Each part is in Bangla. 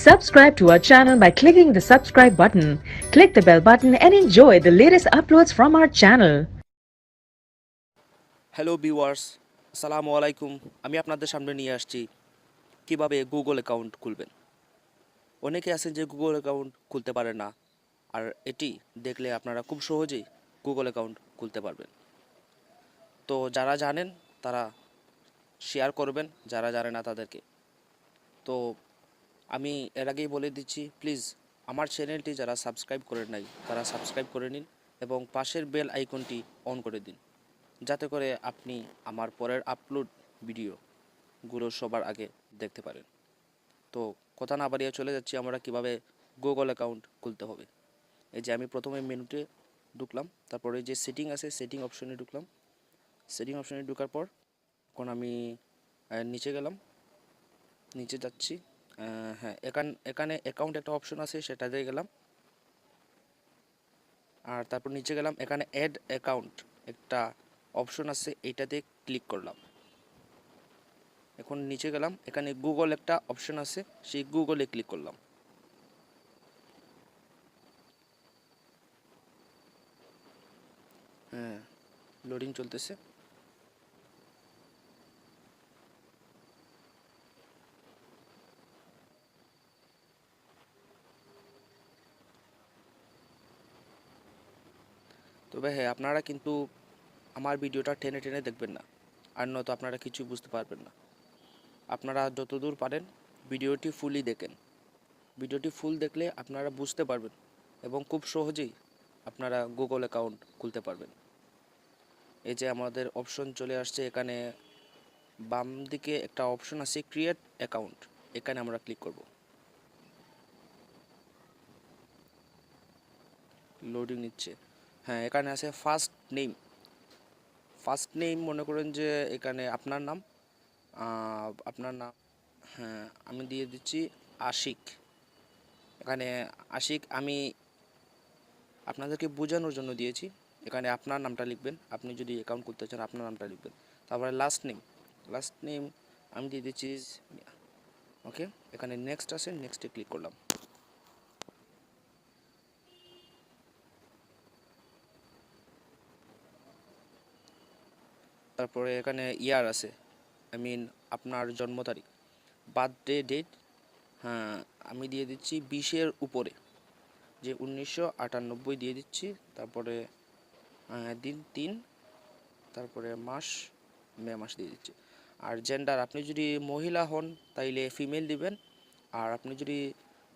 Subscribe to our channel by clicking the subscribe button. Click the bell button and enjoy the latest uploads from our channel. Hello viewers, আসসালামু আলাইকুম। আমি আপনাদের সামনে নিয়ে আসছি কিভাবে গুগল অ্যাকাউন্ট খুলবেন। অনেকে আছেন যে গুগল অ্যাকাউন্ট খুলতে পারেন না, আর এটি দেখলে আপনারা খুব সহজেই গুগল অ্যাকাউন্ট খুলতে পারবেন। তো যারা জানেন তারা শেয়ার করবেন, যারা জানে না তাদেরকে। তো আমি এর আগেই বলে দিচ্ছি, প্লিজ আমার চ্যানেলটি যারা সাবস্ক্রাইব করেন নাই তারা সাবস্ক্রাইব করে নিন এবং পাশের বেল আইকনটি অন করে দিন, যাতে করে আপনি আমার পরের আপলোড ভিডিওগুলো সবার আগে দেখতে পারেন। তো কথা না বাড়িয়ে চলে যাচ্ছি আমরা কিভাবে গুগল অ্যাকাউন্ট খুলতে হবে। এই যে আমি প্রথমে মেনুতে ঢুকলাম, তারপরে যে সেটিং আছে সেটিং অপশনে ঢুকলাম। সেটিং অপশনে ঢোকার পর এখন আমি নিচে গেলাম, নিচে যাচ্ছি। হ্যাঁ, এখানে অ্যাকাউন্ট একটা অপশন আছে, সেটাতে গেলাম। আর তারপর নিচে গেলাম, এখানে অ্যাড অ্যাকাউন্ট একটা অপশন আছে, এইটাতে ক্লিক করলাম। এখন নিচে গেলাম, এখানে গুগল একটা অপশন আছে, সেই গুগলে ক্লিক করলাম। হ্যাঁ, লোডিং চলতেছে। তবে হ্যাঁ, আপনারা কিন্তু আমার ভিডিওটা টেনে টেনে দেখবেন না, আর নয়তো আপনারা কিছু বুঝতে পারবেন না। আপনারা যতদূর পারেন ভিডিওটি ফুলই দেখেন। ভিডিওটি ফুল দেখলে আপনারা বুঝতে পারবেন এবং খুব সহজেই আপনারা গুগল অ্যাকাউন্ট খুলতে পারবেন। এই যে আমাদের অপশন চলে আসছে, এখানে বাম দিকে একটা অপশন আছে ক্রিয়েট অ্যাকাউন্ট, এখানে আমরা ক্লিক করব। লোডিং নিচ্ছে। হ্যাঁ, এখানে আছে ফার্স্ট নেম। ফার্স্ট নেম মনে করেন যে এখানে আপনার নাম, আপনার নাম। হ্যাঁ, আমি দিয়ে দিচ্ছি আশিক। এখানে আশিক আমি আপনাদেরকে বোঝানোর জন্য দিয়েছি। এখানে আপনার নামটা লিখবেন, আপনি যদি অ্যাকাউন্ট করতে চান আপনার নামটা লিখবেন। তারপরে লাস্ট নেম, লাস্ট নেম আমি দিয়ে দিচ্ছি মিয়া। ওকে, এখানে নেক্সট আছে, নেক্সটে ক্লিক করলাম। তারপরে এখানে ইয়ার আছে, আই মিন আপনার জন্ম তারিখ, বার্থডে ডেট। হ্যাঁ, আমি দিয়ে দিচ্ছি 20-এর উপরে, যে 1998 দিয়ে দিচ্ছি। তারপরে দিন 3, তারপরে মাস মে মাস দিয়ে দিচ্ছি। আর জেন্ডার, আপনি যদি মহিলা হন তাইলে ফিমেল দিবেন, আর আপনি যদি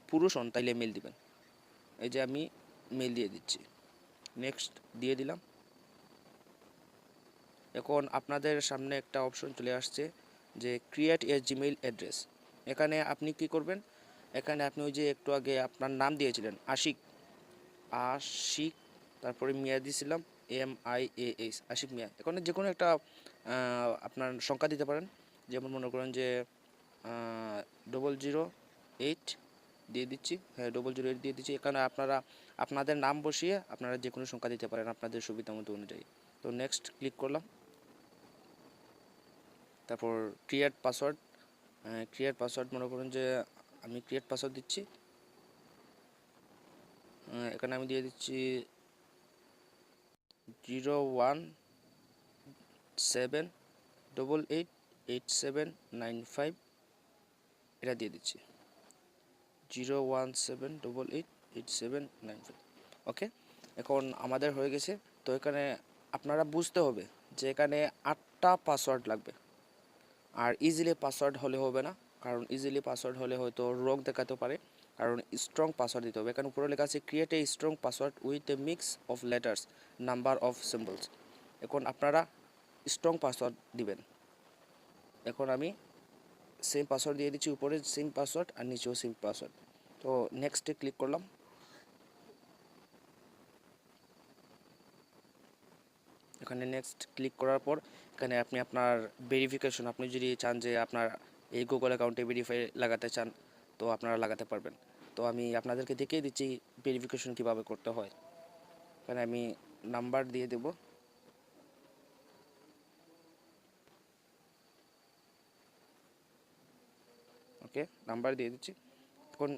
পুরুষ হন তাইলে মেল দিবেন। এই যে আমি মেল দিয়ে দিচ্ছি, নেক্সট দিয়ে দিলাম। এখন আপনাদের সামনে একটা অপশন চলে আসছে যে ক্রিয়েট এ জিমেইল অ্যাড্রেস। এখানে আপনি কি করবেন, এখানে আপনি ওই যে একটু আগে আপনার নাম দিয়েছিলেন আশিক, আশিক তারপরে মিয়া দিয়েছিলাম MIAS, আশিক মিয়া। এখানে যে কোনো একটা আপনার সংখ্যা দিতে পারেন, যেমন মনে করেন যে 008 দিয়ে দিচ্ছি। হ্যাঁ, 008 দিয়ে দিচ্ছি। এখানে আপনারা আপনাদের নাম বসিয়ে আপনারা যে কোনো সংখ্যা দিতে পারেন আপনাদের সুবিধা মতো অনুযায়ী। তো নেক্সট ক্লিক করলাম। তারপর ক্রিয়েট পাসওয়ার্ড, ক্রিয়েট পাসওয়ার্ড মনে করুন যে আমি ক্রিয়েট পাসওয়ার্ড দিচ্ছি। এখানে আমি দিয়ে দিচ্ছি 017888795, এটা দিয়ে দিচ্ছি 017888795। ওকে, এখন আমাদের হয়ে গেছে। তো এখানে আপনারা বুঝতে হবে যে এখানে 8টা পাসওয়ার্ড লাগবে, আর ইজিলি পাসওয়ার্ড হলে হবে না, কারণ ইজিলি পাসওয়ার্ড হলে হয়তো রোগ দেখাতে পারে, কারণ স্ট্রং পাসওয়ার্ড দিতে হবে। এখানে উপরে লেখা আছে create a strong password with a mix of letters, number of symbols. এখন আপনারা স্ট্রং পাসওয়ার্ড দিবেন। এখন আমি সেম পাসওয়ার্ড দিয়ে দিচ্ছি, উপরে সেম পাসওয়ার্ড আর নিচেও সেম পাসওয়ার্ড। তো নেক্সটে ক্লিক করলাম। এখানে নেক্সট ক্লিক করার পর এখানে আপনি আপনার ভেরিফিকেশন, আপনি যদি চান যে আপনার এই গুগল অ্যাকাউন্টে ভেরিফাই লাগাতে চান তো আপনারা লাগাতে পারবেন। তো আমি আপনাদেরকে দেখিয়ে দিচ্ছি ভেরিফিকেশন কিভাবে করতে হয়। এখানে আমি নাম্বার দিয়ে দেব। ওকে, নাম্বার দিয়ে দিচ্ছি। এখন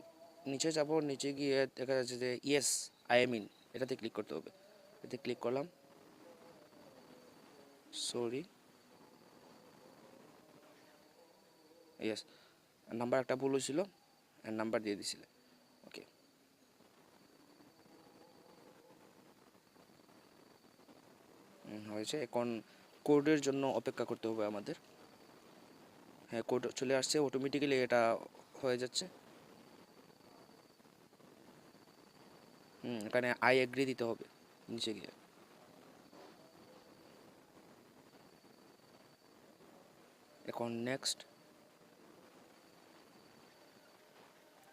নিচে যাব, নিচে গিয়ে দেখা যাচ্ছে যে ইয়েস আই এম ইন, এটাতে ক্লিক করতে হবে। এতে ক্লিক করলাম, সরি ইয়েস, নাম্বার একটা ভুল হয়েছিল, নাম্বার দিয়ে দিছিলে, ওকে। হয়েছে। এখন কোডের জন্য অপেক্ষা করতে হবে আমাদের। হ্যাঁ, কোড চলে আসছে, অটোমেটিক্যালি এটা হয়ে যাচ্ছে। এখানে আই এগ্রি দিতে হবে নিচে গিয়ে। এখন নেক্সট,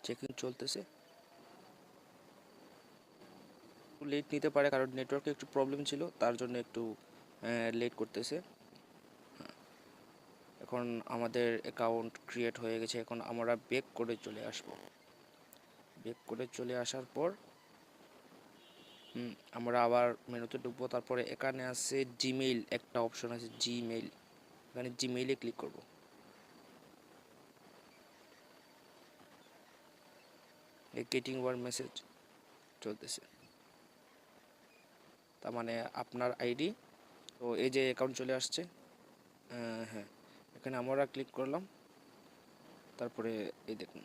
চেকিং চলতেছে, লেট নিতে পারে কারণ নেটওয়ার্কে একটু প্রবলেম ছিল, তার জন্য একটু লেট করতেছে। এখন আমাদের অ্যাকাউন্ট ক্রিয়েট হয়ে গেছে। এখন আমরা ব্যাক করে চলে আসব। ব্যাক করে চলে আসার পর আমরা আবার মেনুতে ঢুকবো। তারপরে এখানে আছে জিমেইল, একটা অপশন আছে জিমেইল, এখানে জিমেইলে ক্লিক করব। গেটিং ওয়ার মেসেজ চলতেছে, তার মানে আপনার আইডি। তো এই যে অ্যাকাউন্ট চলে আসছে, হ্যাঁ, এখানে আমরা ক্লিক করলাম। তারপরে এই দেখুন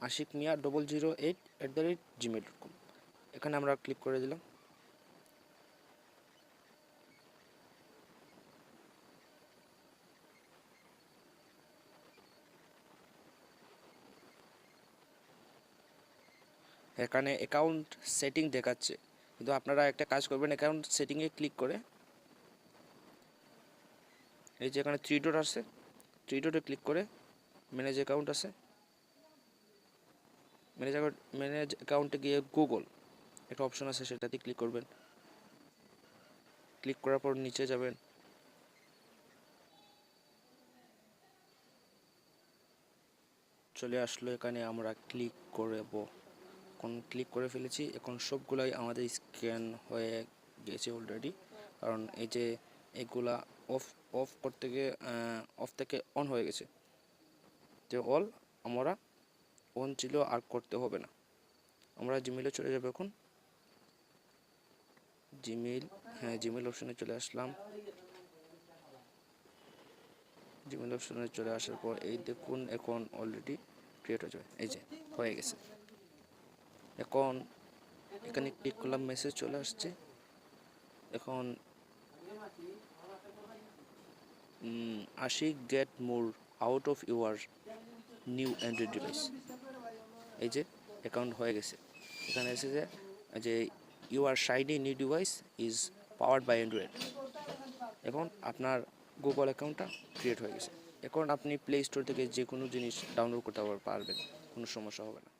আশিক মিয়া 008@gmail.com, এখানে আমরা ক্লিক করে দিলাম। এখানে অ্যাকাউন্ট সেটিং দেখাচ্ছে, কিন্তু আপনারা একটা কাজ করবেন, অ্যাকাউন্ট সেটিংয়ে ক্লিক করে এই যে এখানে থ্রি ডট আছে, থ্রি ডটে ক্লিক করে ম্যানেজ অ্যাকাউন্ট আছে, ম্যানেজ অ্যাকাউন্টে গিয়ে গুগল একটা অপশন আছে, সেটাতে ক্লিক করবেন। ক্লিক করার পর নিচে যাবেন, চলে আসলো। এখানে আমরা ক্লিক করব। এখন ক্লিক করে ফেলেছি। এখন সবগুলাই আমাদের স্ক্যান হয়ে গেছে অলরেডি, কারণ এই যে এগুলা অফ অফ করতে গিয়ে অফ থেকে অন হয়ে গেছে। তো অল আমরা অন ছিল, আর করতে হবে না। আমরা জিমেইলে চলে যাবো এখন। জিমেইল, হ্যাঁ জিমেইল অপশনে চলে আসলাম। জিমেইল অপশনে চলে আসার পর এই দেখুন এখন অলরেডি ক্রিয়েট হয়ে যাবে, এই যে হয়ে গেছে। এখন এখানে ক্লিক করলাম, মেসেজ চলে আসছে। এখন আশিক get more out of your new Android device, এই যে অ্যাকাউন্ট হয়ে গেছে। এখানে এসে যে your shiny new device is powered by Android. এখন আপনার গুগল অ্যাকাউন্টটা ক্রিয়েট হয়ে গেছে। এখন আপনি প্লে স্টোর থেকে যে কোনো জিনিস ডাউনলোড করতে পারবেন, কোনো সমস্যা হবে না।